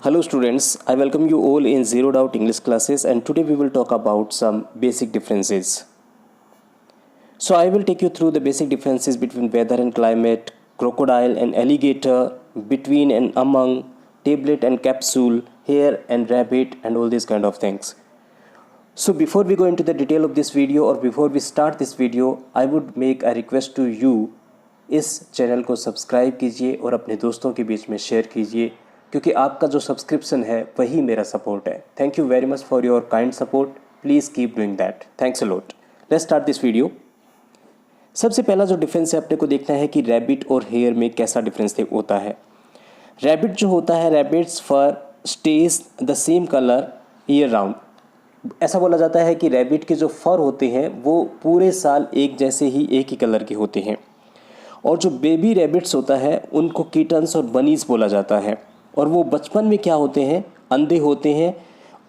Hello students, I welcome you all in Zero Doubt English classes, and today we will talk about some basic differences. So I will take you through the basic differences between weather and climate, crocodile and alligator, between and among, tablet and capsule, hare and rabbit, and all these kind of things. So before we go into the detail of this video or before we start this video, I would make a request to you, इस channel को subscribe कीजिए और अपने दोस्तों के बीच में share कीजिए, क्योंकि आपका जो सब्सक्रिप्शन है वही मेरा सपोर्ट है. Thank you very much for your kind support. Please keep doing that. Thanks a lot. Let's start this video. सबसे पहला जो डिफरेंस है अपने को देखना है कि रैबिट और हेयर में कैसा डिफरेंस होता है. रैबिट जो होता है, rabbits fur stays the same colour year round. ऐसा बोला जाता है कि रैबिट के जो फर होते हैं वो पूरे साल एक जैसे ही एक ही कलर के होते हैं. और जो बेबी रैबिट्स होता है उनको किटन्स और बनीज बोला जाता है. और वो बचपन में क्या होते हैं, अंधे होते हैं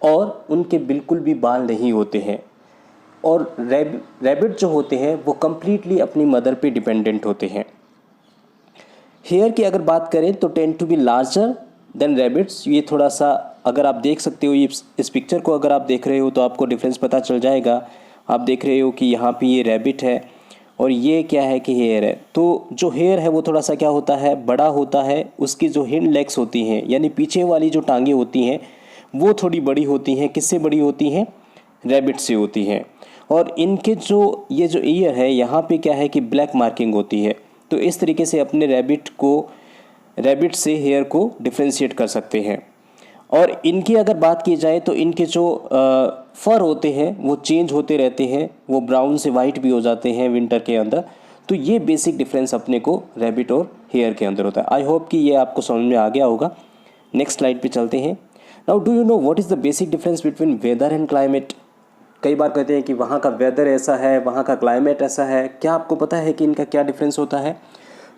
और उनके बिल्कुल भी बाल नहीं होते हैं. और रैबिट जो होते हैं वो कम्प्लीटली अपनी मदर पे डिपेंडेंट होते हैं. हेयर की अगर बात करें तो tend to be larger than rabbits. ये थोड़ा सा अगर आप देख सकते हो, ये इस पिक्चर को अगर आप देख रहे हो तो आपको डिफरेंस पता चल जाएगा. आप देख रहे हो कि यहाँ पे ये रैबिट है और ये क्या है कि हेयर है. तो जो हेयर है वो थोड़ा सा क्या होता है, बड़ा होता है. उसकी जो हिंड लेग्स होती हैं यानी पीछे वाली जो टांगें होती हैं वो थोड़ी बड़ी होती हैं. किससे बड़ी होती हैं? रैबिट से होती हैं. और इनके जो ये जो ईयर है यहाँ पे क्या है कि ब्लैक मार्किंग होती है. तो इस तरीके से अपने रैबिट से हेयर को डिफ्रेंशिएट कर सकते हैं. और इनकी अगर बात की जाए तो इनके जो फर होते हैं वो चेंज होते रहते हैं. वो ब्राउन से वाइट भी हो जाते हैं विंटर के अंदर. तो ये बेसिक डिफरेंस अपने को रैबिट और हेयर के अंदर होता है. आई होप कि ये आपको समझ में आ गया होगा. नेक्स्ट स्लाइड पे चलते हैं. Now do you know what is the basic difference between weather and climate. कई बार कहते हैं कि वहाँ का वेदर ऐसा है, वहाँ का क्लाइमेट ऐसा है. क्या आपको पता है कि इनका क्या डिफरेंस होता है?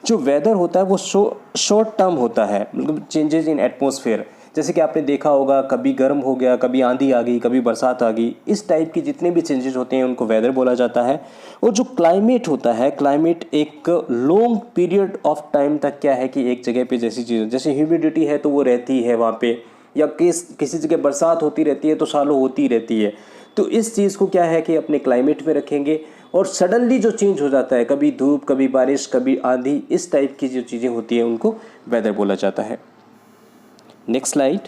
जो वेदर होता है वो शॉर्ट टर्म होता है, मतलब चेंजेस इन एटमॉस्फेयर. जैसे कि आपने देखा होगा, कभी गर्म हो गया, कभी आंधी आ गई, कभी बरसात आ गई. इस टाइप की जितने भी चेंजेस होते हैं उनको वेदर बोला जाता है. और जो क्लाइमेट होता है, क्लाइमेट एक लॉन्ग पीरियड ऑफ टाइम तक क्या है कि एक जगह पे जैसी चीज़, जैसे ह्यूमिडिटी है तो वो रहती है वहाँ पे, या किसी जगह बरसात होती रहती है तो सालों होती रहती है. तो इस चीज़ को क्या है कि अपने क्लाइमेट में रखेंगे. और सडनली जो चेंज हो जाता है, कभी धूप, कभी बारिश, कभी आंधी, इस टाइप की जो चीज़ें होती हैं उनको वेदर बोला जाता है. Next slide.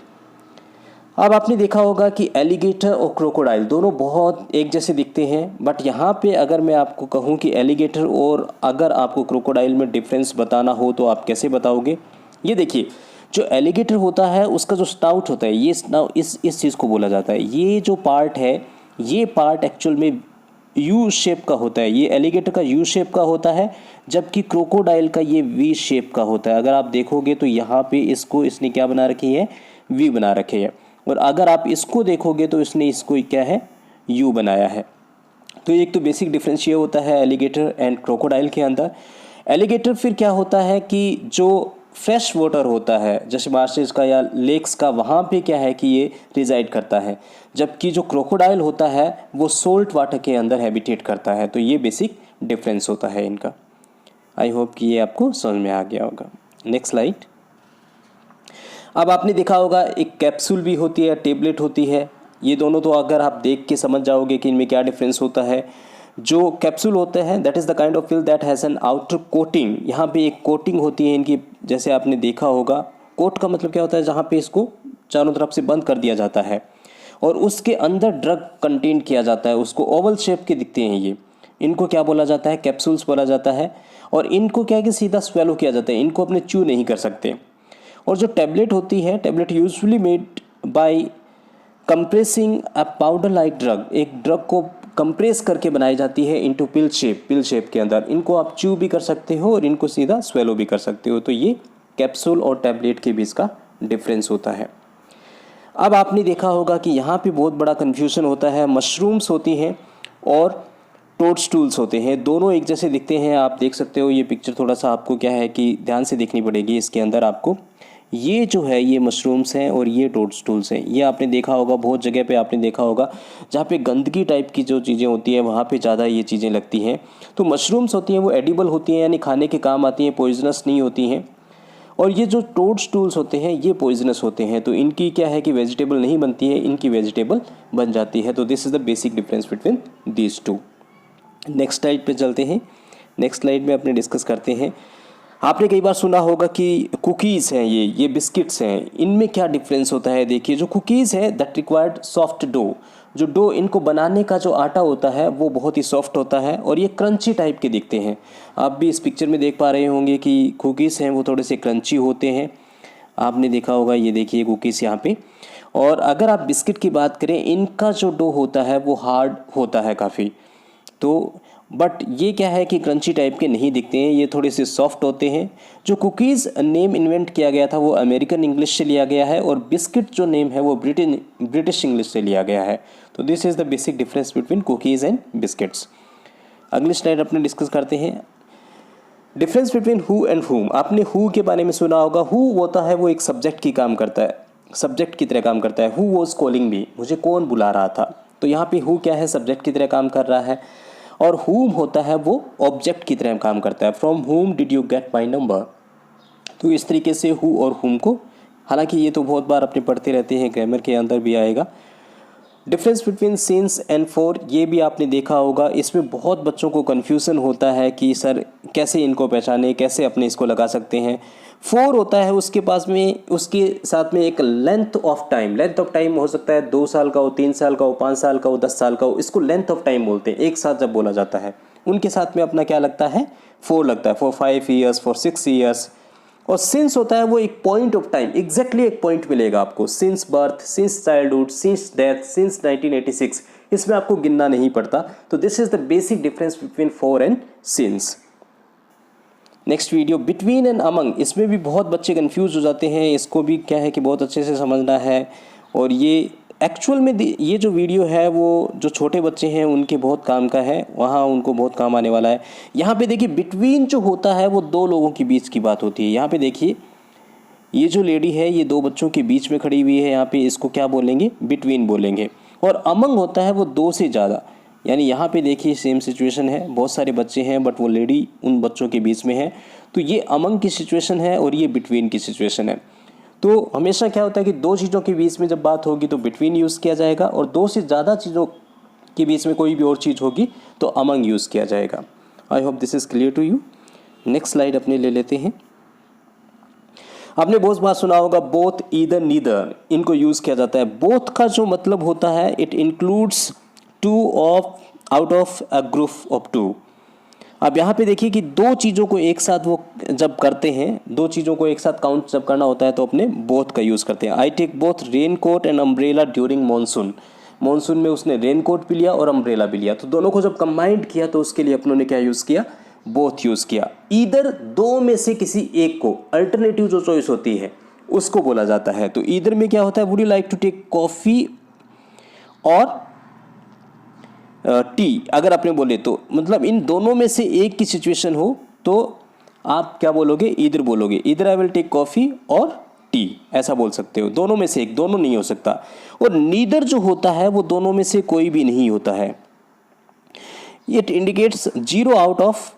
अब आपने देखा होगा कि एलिगेटर और क्रोकोडाइल दोनों बहुत एक जैसे दिखते हैं. बट यहाँ पे अगर मैं आपको कहूँ कि एलिगेटर और अगर आपको क्रोकोडाइल में डिफरेंस बताना हो तो आप कैसे बताओगे? ये देखिए, जो एलिगेटर होता है उसका जो स्नाउट होता है, ये इस चीज़ को बोला जाता है. ये जो पार्ट है, ये पार्ट एक्चुअल में यू शेप का होता है. ये एलिगेटर का यू शेप का होता है, जबकि क्रोकोडाइल का ये वी शेप का होता है. अगर आप देखोगे तो यहाँ पे इसने क्या बना रखी है? वी बना रखे है. और अगर आप इसको देखोगे तो इसने इसको क्या है? यू बनाया है. तो एक तो बेसिक डिफरेंस ये होता है एलिगेटर एंड क्रोकोडाइल के अंदर. एलिगेटर फिर क्या होता है कि जो फ्रेश वाटर होता है, जैसे मार्शेस का या लेक्स का, वहाँ पे क्या है कि ये रिजाइड करता है. जबकि जो क्रोकोडाइल होता है वो सोल्ट वाटर के अंदर हैबिटेट करता है. तो ये बेसिक डिफरेंस होता है इनका. आई होप कि ये आपको समझ में आ गया होगा. Next slide. अब आपने देखा होगा एक कैप्सूल भी होती है, टेबलेट होती है. ये दोनों तो अगर आप देख के समझ जाओगे कि इनमें क्या डिफरेंस होता है. जो कैप्सूल होते हैं that is the kind of pill that has an outer coating. यहाँ पे एक कोटिंग होती है इनकी, जैसे आपने देखा होगा. कोट का मतलब क्या होता है? जहाँ पे इसको चारों तरफ से बंद कर दिया जाता है और उसके अंदर ड्रग कंटेन किया जाता है. उसको ओवल शेप के दिखते हैं ये. इनको क्या बोला जाता है? कैप्सूल्स बोला जाता है. और इनको क्या है कि सीधा स्वेलो किया जाता है. इनको अपने च्यू नहीं कर सकते. और जो टैबलेट होती है, tablet usually made by compressing a powder like drug. एक ड्रग को कंप्रेस करके बनाई जाती है इनटू पिल शेप के अंदर. इनको आप च्यू भी कर सकते हो और इनको सीधा स्वेलो भी कर सकते हो. तो ये कैप्सूल और टैबलेट के बीच का डिफरेंस होता है. अब आपने देखा होगा कि यहाँ पे बहुत बड़ा कन्फ्यूजन होता है. मशरूम्स होती हैं और टोडस्टूल्स होते हैं, दोनों एक जैसे दिखते हैं. आप देख सकते हो ये पिक्चर थोड़ा सा आपको क्या है कि ध्यान से देखनी पड़ेगी. इसके अंदर आपको ये जो है ये मशरूम्स हैं और ये टोडस्टूल्स हैं. ये आपने देखा होगा, बहुत जगह पे आपने देखा होगा जहाँ पे गंदगी टाइप की जो चीज़ें होती हैं वहाँ पे ज़्यादा ये चीज़ें लगती हैं. तो मशरूम्स होती हैं वो एडिबल होती हैं, यानी खाने के काम आती हैं, पॉइजनस नहीं होती हैं. और ये जो टोडस्टूल्स होते हैं ये पॉइजनस होते हैं, तो इनकी क्या है कि वेजिटेबल नहीं बनती है, इनकी वेजिटेबल बन जाती है। तो this is the basic difference between these two. Next slide पे चलते हैं। नेक्स्ट स्लाइड में अपने डिस्कस करते हैं। आपने कई बार सुना होगा कि कुकीज़ हैं, ये बिस्किट्स हैं, इनमें क्या डिफरेंस होता है। देखिए, जो कुकीज़ है दैट रिक्वायर्ड सॉफ्ट डो, जो डो इनको बनाने का जो आटा होता है वो बहुत ही सॉफ्ट होता है और ये क्रंची टाइप के दिखते हैं। आप भी इस पिक्चर में देख पा रहे होंगे कि कुकीज़ हैं वो थोड़े से क्रंची होते हैं, आपने देखा होगा। ये देखिए कुकीज़ यहाँ पे। और अगर आप बिस्किट की बात करें, इनका जो डो होता है वो हार्ड होता है काफ़ी। तो बट ये क्या है कि क्रंची टाइप के नहीं दिखते हैं, ये थोड़े से सॉफ्ट होते हैं। जो कुकीज़ नेम इन्वेंट किया गया था वो अमेरिकन इंग्लिश से लिया गया है और बिस्किट जो नेम है वो ब्रिटिश इंग्लिश से लिया गया है। तो this is the basic difference between cookies and biscuits. अगली स्लाइड अपने डिस्कस करते हैं। डिफरेंस बिटवीन हु एंड हुम। आपने हु के बारे में सुना होगा। हु होता है वो एक सब्जेक्ट की काम करता है, सब्जेक्ट की तरह काम करता है। हु वॉज कॉलिंग मी, मुझे कौन बुला रहा था। तो यहाँ पे हु क्या है, सब्जेक्ट की तरह काम कर रहा है। और हुम होता है वो ऑब्जेक्ट की तरह काम करता है। फ्रॉम हुम did you get my number. तो इस तरीके से हु और हुम को, हालांकि ये तो बहुत बार अपने पढ़ते रहते हैं, ग्रामर के अंदर भी आएगा। Difference between since and for, ये भी आपने देखा होगा। इसमें बहुत बच्चों को कन्फ्यूज़न होता है कि सर कैसे इनको पहचाने, कैसे अपने इसको लगा सकते हैं। फॉर होता है उसके पास में, उसके साथ में एक length of time, length of time हो सकता है 2 साल का हो, 3 साल का हो, 5 साल का हो, 10 साल का हो, इसको लेंथ ऑफ टाइम बोलते हैं। एक साथ जब बोला जाता है उनके साथ में अपना क्या लगता है, फॉर लगता है। For 5 years, for 6 years. और सिंस होता है वो एक पॉइंट ऑफ टाइम, एग्जैक्टली एक पॉइंट मिलेगा आपको। Since birth, since childhood, since death, since 1986, इसमें आपको गिनना नहीं पड़ता। तो this is the basic difference between for and since. Next video between and among, इसमें भी बहुत बच्चे कंफ्यूज हो जाते हैं। इसको भी क्या है कि बहुत अच्छे से समझना है। और ये एक्चुअल में ये जो वीडियो है वो जो छोटे बच्चे हैं उनके बहुत काम का है, वहाँ उनको बहुत काम आने वाला है। यहाँ पे देखिए बिटवीन जो होता है वो 2 लोगों के बीच की बात होती है। यहाँ पे देखिए ये जो लेडी है ये 2 बच्चों के बीच में खड़ी हुई है, यहाँ पे इसको क्या बोलेंगे, बिटवीन बोलेंगे। और अमंग होता है वो 2 से ज़्यादा, यानी यहाँ पे देखिए सेम सिचुएशन है, बहुत सारे बच्चे हैं बट वो लेडी उन बच्चों के बीच में है। तो ये अमंग की सिचुएशन है और ये बिटवीन की सिचुएशन है। तो हमेशा क्या होता है कि 2 चीज़ों के बीच में जब बात होगी तो बिटवीन यूज़ किया जाएगा, और 2 से ज़्यादा चीज़ों के बीच में कोई भी और चीज़ होगी तो अमंग यूज़ किया जाएगा। I hope this is clear to you. Next slide अपने ले लेते हैं। आपने बहुत बार सुना होगा बोथ, ईदर, नीदर, इनको यूज़ किया जाता है। बोथ का जो मतलब होता है it includes 2 of out of a group of 2। अब यहाँ पे देखिए कि 2 चीज़ों को एक साथ वो जब करते हैं, 2 चीज़ों को एक साथ काउंट जब करना होता है तो अपने बोथ का यूज़ करते हैं। I take both raincoat and umbrella during monsoon. Monsoon में उसने रेन कोट भी लिया और अम्ब्रेला भी लिया, तो दोनों को जब कंबाइंड किया तो उसके लिए अपनों ने क्या यूज़ किया, बोथ यूज़ किया। ईदर 2 में से किसी एक को, अल्टरनेटिव जो चॉइस होती है उसको बोला जाता है। तो ईदर में क्या होता है, would you like to take coffee or tea, अगर आपने बोले तो मतलब इन दोनों में से एक की सिचुएशन हो तो आप क्या बोलोगे, ईदर बोलोगे। Either I will take coffee or tea, ऐसा बोल सकते हो। दोनों में से एक, दोनों नहीं हो सकता। और नीदर जो होता है वो दोनों में से कोई भी नहीं होता है। It indicates 0 out of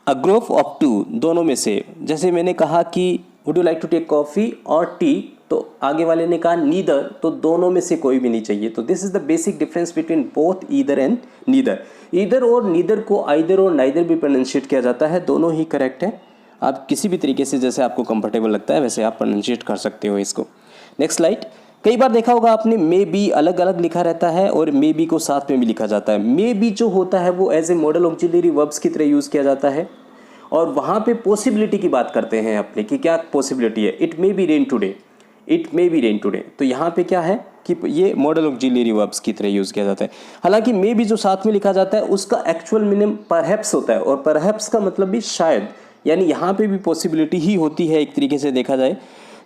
a group of 2, दोनों में से। जैसे मैंने कहा कि would you like to take coffee or tea, तो आगे वाले ने कहा नीदर, तो दोनों में से कोई भी नहीं चाहिए। तो this is the basic difference between both, either and neither. Either और नीदर को आइदर और नाइदर भी प्रोनाउंशिएट किया जाता है, दोनों ही करेक्ट है। आप किसी भी तरीके से जैसे आपको कंफर्टेबल लगता है वैसे आप प्रोनाउंशिएट कर सकते हो इसको। Next slide. कई बार देखा होगा आपने मे बी अलग अलग लिखा रहता है और मे बी को साथ में भी लिखा जाता है। मे बी जो होता है वो as a modal auxiliary verbs की तरह यूज़ किया जाता है और वहाँ पे पॉसिबिलिटी की बात करते हैं अपने कि क्या पॉसिबिलिटी है। It may be rain today, it may be rain today. तो यहाँ पे क्या है कि ये मॉडल ऑक्सिलरी वर्ब्स की तरह यूज़ किया जाता है। हालांकि मे बी जो साथ में लिखा जाता है उसका एक्चुअल मीनिंग परहैप्स होता है, और परहैप्स का मतलब भी शायद, यानी यहाँ पे भी पॉसिबिलिटी ही होती है एक तरीके से देखा जाए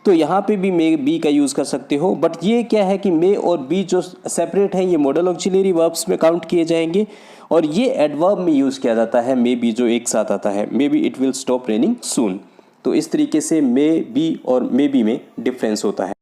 तो यहाँ पे भी मे बी का यूज़ कर सकते हो। बट ये क्या है कि मे और बी जो सेपरेट हैं ये मॉडल ऑक्सिलरी वर्ब्स में काउंट किए जाएंगे, और ये एडवर्ब में यूज़ किया जाता है मे बी जो एक साथ आता है। Maybe it will stop raining soon. तो इस तरीके से मे बी और मे बी में डिफरेंस होता है।